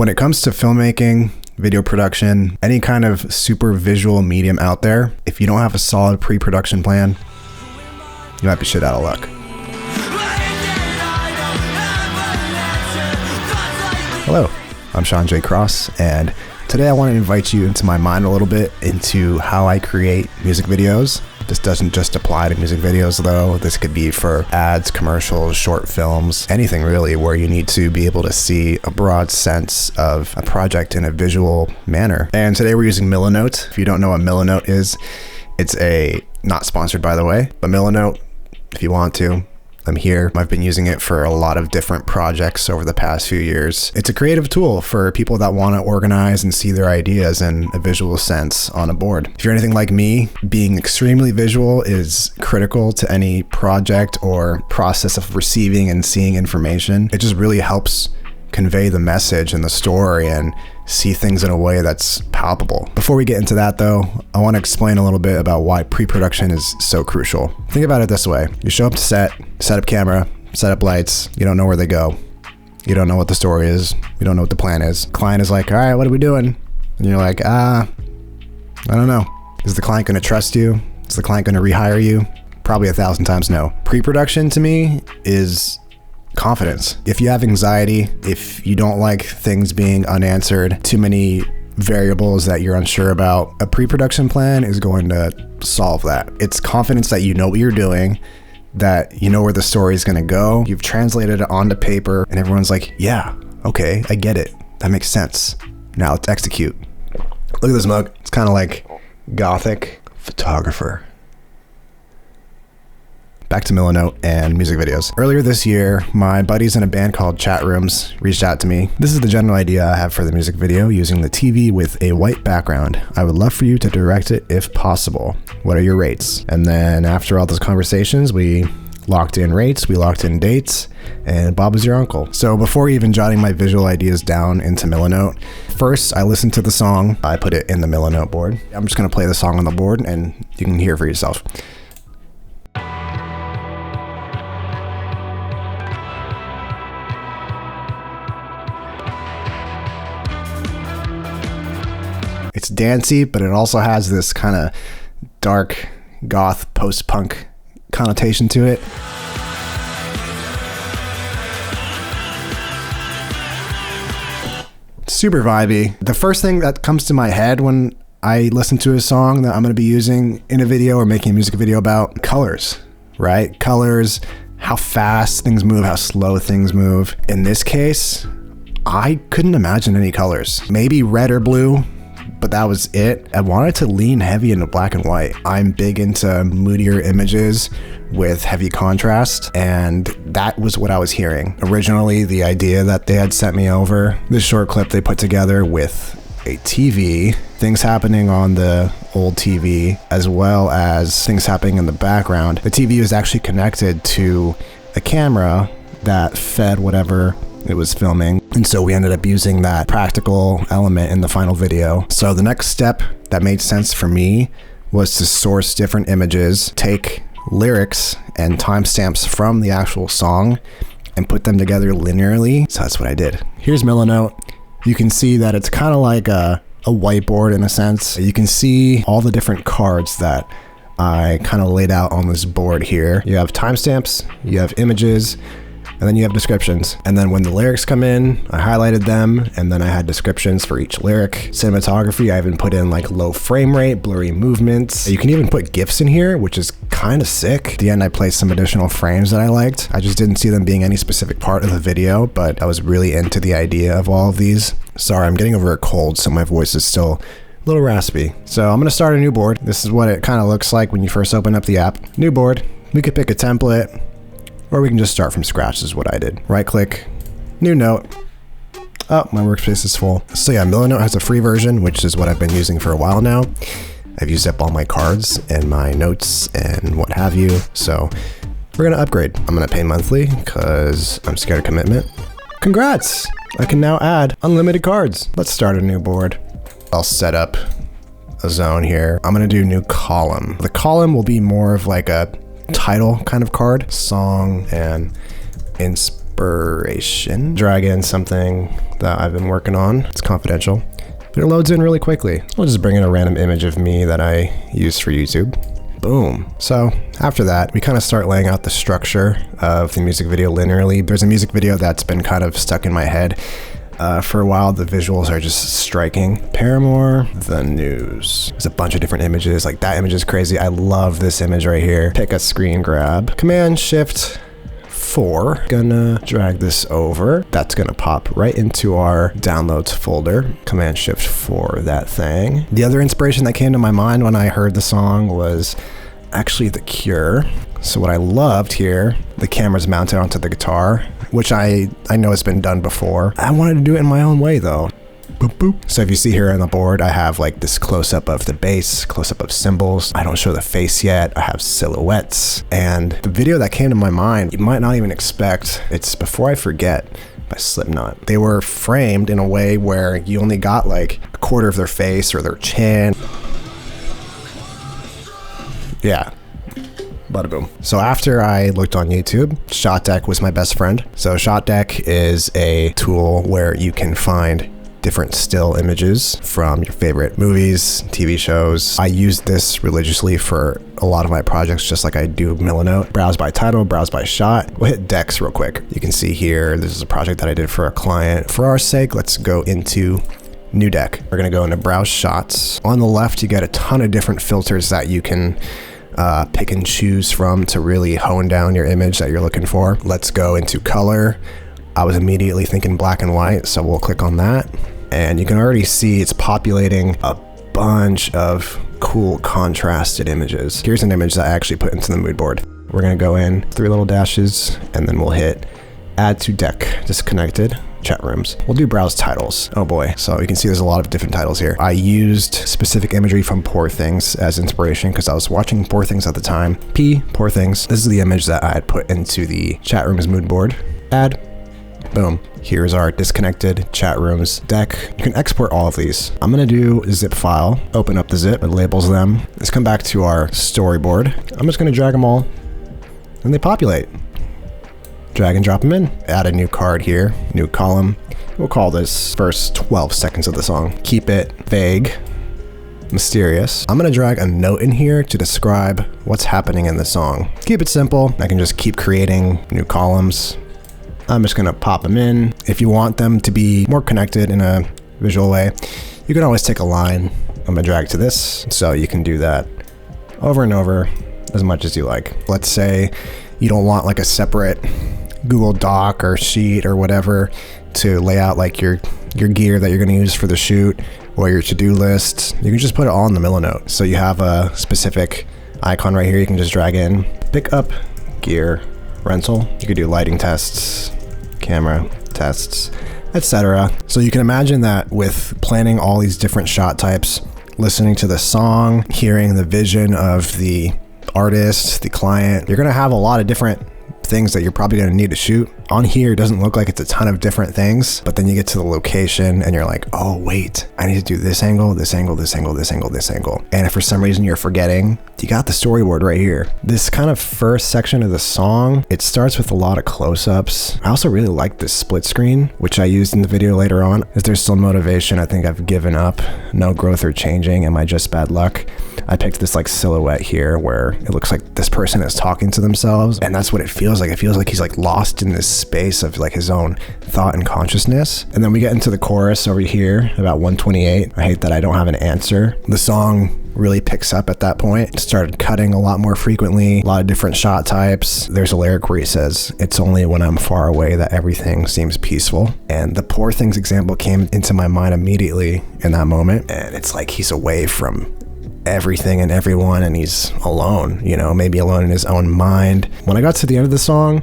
When it comes to filmmaking, video production, any kind of super visual medium out there, if you don't have a solid pre-production plan, you might be shit out of luck. Hello, I'm Sean J. Cross, and today I want to invite you into my mind a little bit into how I create music videos. This doesn't just apply to music videos though. This could be for ads, commercials, short films, anything really where you need to be able to see a broad sense of a project in a visual manner. And today we're using Milanote. If you don't know what Milanote is, it's not sponsored by the way, but Milanote, if you want to, I'm here. I've been using it for a lot of different projects over the past few years. It's a creative tool for people that want to organize and see their ideas in a visual sense on a board. If you're anything like me, being extremely visual is critical to any project or process of receiving and seeing information. It just really helps convey the message and the story and see things in a way that's palpable. Before we get into that though, I want to explain a little bit about why pre-production is so crucial. Think about it this way. You show up to set up camera, set up lights, you don't know where they go. You don't know what the story is. You don't know what the plan is. Client is like, all right, what are we doing? And you're like, I don't know. Is the client going to trust you? Is the client going to rehire you? Probably 1,000 times no. Pre-production to me is confidence. If you have anxiety, if you don't like things being unanswered, too many variables that you're unsure about, a pre-production plan is going to solve that. It's confidence that you know what you're doing, that you know where the story is going to go. You've translated it onto paper and everyone's like, yeah, okay, I get it. That makes sense. Now let's execute. Look at this mug. It's kind of like gothic photographer. Back to Milanote and music videos. Earlier this year, my buddies in a band called Chatrooms reached out to me. This is the general idea I have for the music video, using the TV with a white background. I would love for you to direct it if possible. What are your rates? And then after all those conversations, we locked in rates, we locked in dates, and Bob was your uncle. So before even jotting my visual ideas down into Milanote, first I listened to the song. I put it in the Milanote board. I'm just gonna play the song on the board and you can hear for yourself. It's dancey, but it also has this kind of dark goth post-punk connotation to it. Super vibey. The first thing that comes to my head when I listen to a song that I'm going to be using in a video or making a music video about, colors, right? Colors, how fast things move, how slow things move. In this case, I couldn't imagine any colors. Maybe red or blue, but that was it. I wanted to lean heavy into black and white. I'm big into moodier images with heavy contrast, and that was what I was hearing. Originally, the idea that they had sent me over, this short clip they put together with a TV, things happening on the old TV, as well as things happening in the background. The TV was actually connected to a camera that fed whatever it was filming, and so we ended up using that practical element in the final video. So the next step that made sense for me was to source different images, take lyrics and timestamps from the actual song and put them together linearly. So that's what I did. Here's Milanote. You can see that it's kind of like a whiteboard in a sense. You can see all the different cards that I kind of laid out on this board here. You have timestamps, you have images, and then you have descriptions. And then when the lyrics come in, I highlighted them, and then I had descriptions for each lyric. Cinematography, I even put in like low frame rate, blurry movements. You can even put GIFs in here, which is kind of sick. At the end, I placed some additional frames that I liked. I just didn't see them being any specific part of the video, but I was really into the idea of all of these. Sorry, I'm getting over a cold, so my voice is still a little raspy. So I'm gonna start a new board. This is what it kind of looks like when you first open up the app. New board. We could pick a template, or we can just start from scratch, is what I did. Right click, new note. Oh, my workspace is full. So yeah, Milanote has a free version, which is what I've been using for a while now. I've used up all my cards and my notes and what have you. So we're gonna upgrade. I'm gonna pay monthly because I'm scared of commitment. Congrats! I can now add unlimited cards. Let's start a new board. I'll set up a zone here. I'm gonna do new column. The column will be more of like a title kind of card, song and inspiration inspiration. Drag in something that I've been working on. It's confidential, but it loads in really quickly. I'll just bring in a random image of me that I use for YouTube. Boom. So after that, we kind of start laying out the structure of the music video linearly. There's a music video that's been kind of stuck in my head for a while. The visuals are just striking. Paramore, the news. There's a bunch of different images. Like that image is crazy. I love this image right here. Pick a screen grab. Command Shift 4. Gonna drag this over. That's gonna pop right into our downloads folder. Command Shift 4 that thing. The other inspiration that came to my mind when I heard the song was actually The Cure. So what I loved here, the camera's mounted onto the guitar, which I know it's been done before. I wanted to do it in my own way though. Boop, boop. So if you see here on the board, I have like this close-up of the bass, close-up of cymbals. I don't show the face yet. I have silhouettes. And the video that came to my mind, you might not even expect. It's Before I Forget by Slipknot. They were framed in a way where you only got like a quarter of their face or their chin. Yeah. Bada boom. So after I looked on YouTube, SHOTDECK was my best friend. So SHOTDECK is a tool where you can find different still images from your favorite movies, TV shows. I use this religiously for a lot of my projects, just like I do Milanote. Browse by title, browse by shot. We'll hit decks real quick. You can see here, this is a project that I did for a client. For our sake, let's go into new deck. We're gonna go into browse shots. On the left, you get a ton of different filters that you can pick and choose from to really hone down your image that you're looking for. Let's go into color. I was immediately thinking black and white, so we'll click on that. And you can already see it's populating a bunch of cool contrasted images. Here's an image that I actually put into the mood board. We're gonna go in 3 little dashes and then we'll hit add to deck, disconnected, Chatrooms. We'll do browse titles. Oh boy. So you can see there's a lot of different titles here. I used specific imagery from Poor Things as inspiration because I was watching Poor Things at the time. Poor Things. This is the image that I had put into the Chatrooms mood board. Add. Boom. Here's our disconnected Chatrooms deck. You can export all of these. I'm gonna do a zip file, open up the zip, it labels them. Let's come back to our storyboard. I'm just gonna drag them all and they populate. Drag and drop them in. Add a new card here, new column. We'll call this first 12 seconds of the song. Keep it vague, mysterious. I'm gonna drag a note in here to describe what's happening in the song. Keep it simple. I can just keep creating new columns. I'm just gonna pop them in. If you want them to be more connected in a visual way, you can always take a line. I'm gonna drag to this, so you can do that over and over as much as you like. Let's say you don't want like a separate Google Doc or sheet or whatever to lay out like your gear that you're gonna use for the shoot or your to-do list. You can just put it all in the Milanote. So you have a specific icon right here you can just drag in. Pick up gear rental. You could do lighting tests, camera tests, etc. So you can imagine that with planning all these different shot types, listening to the song, hearing the vision of the artist, the client, you're gonna have a lot of different things that you're probably gonna need to shoot. On here, it doesn't look like it's a ton of different things, but then you get to the location and you're like, oh wait, I need to do this angle, this angle, this angle, this angle, this angle. And if for some reason you're forgetting, you got the storyboard right here. This kind of first section of the song, it starts with a lot of close-ups. I also really like this split screen, which I used in the video later on. Is there still motivation? I think I've given up. No growth or changing. Am I just bad luck? I picked this like silhouette here where it looks like this person is talking to themselves, and that's what it feels like. It feels like he's like lost in this space of like his own thought and consciousness. And then we get into the chorus over here about 128. I hate that I don't have an answer. The song really picks up at that point. It started cutting a lot more frequently, a lot of different shot types. There's a lyric where he says, it's only when I'm far away that everything seems peaceful. And the Poor Things example came into my mind immediately in that moment. And it's like he's away from everything and everyone and he's alone, you know, maybe alone in his own mind. When I got to the end of the song,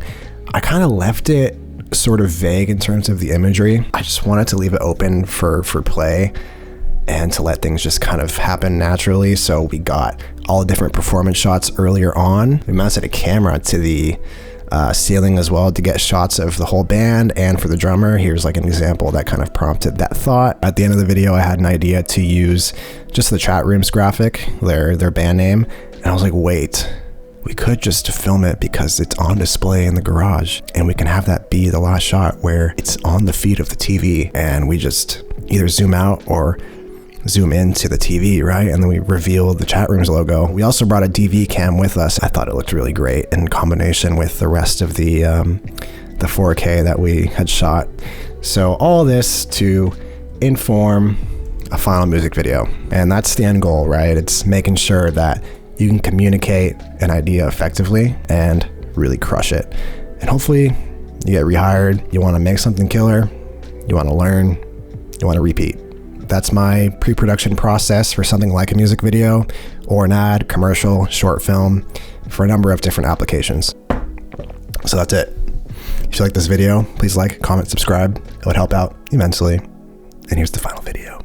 I kind of left it sort of vague in terms of the imagery. I just wanted to leave it open for play and to let things just kind of happen naturally. So we got all the different performance shots earlier on. We mounted a camera to the ceiling as well to get shots of the whole band and for the drummer. Here's like an example that kind of prompted that thought. At the end of the video, I had an idea to use just the Chatrooms graphic, their band name. And I was like, wait, we could just film it because it's on display in the garage, and we can have that be the last shot where it's on the feed of the TV, and we just either zoom out or zoom into the TV, right? And then we reveal the Chatrooms logo. We also brought a DV cam with us. I thought it looked really great in combination with the rest of the 4K that we had shot. So all this to inform a final music video. And that's the end goal, right? It's making sure that you can communicate an idea effectively and really crush it. And hopefully you get rehired, you want to make something killer, you want to learn, you want to repeat. That's my pre-production process for something like a music video or an ad, commercial, short film, for a number of different applications. So that's it. If you like this video, please like, comment, subscribe. It would help out immensely. And here's the final video.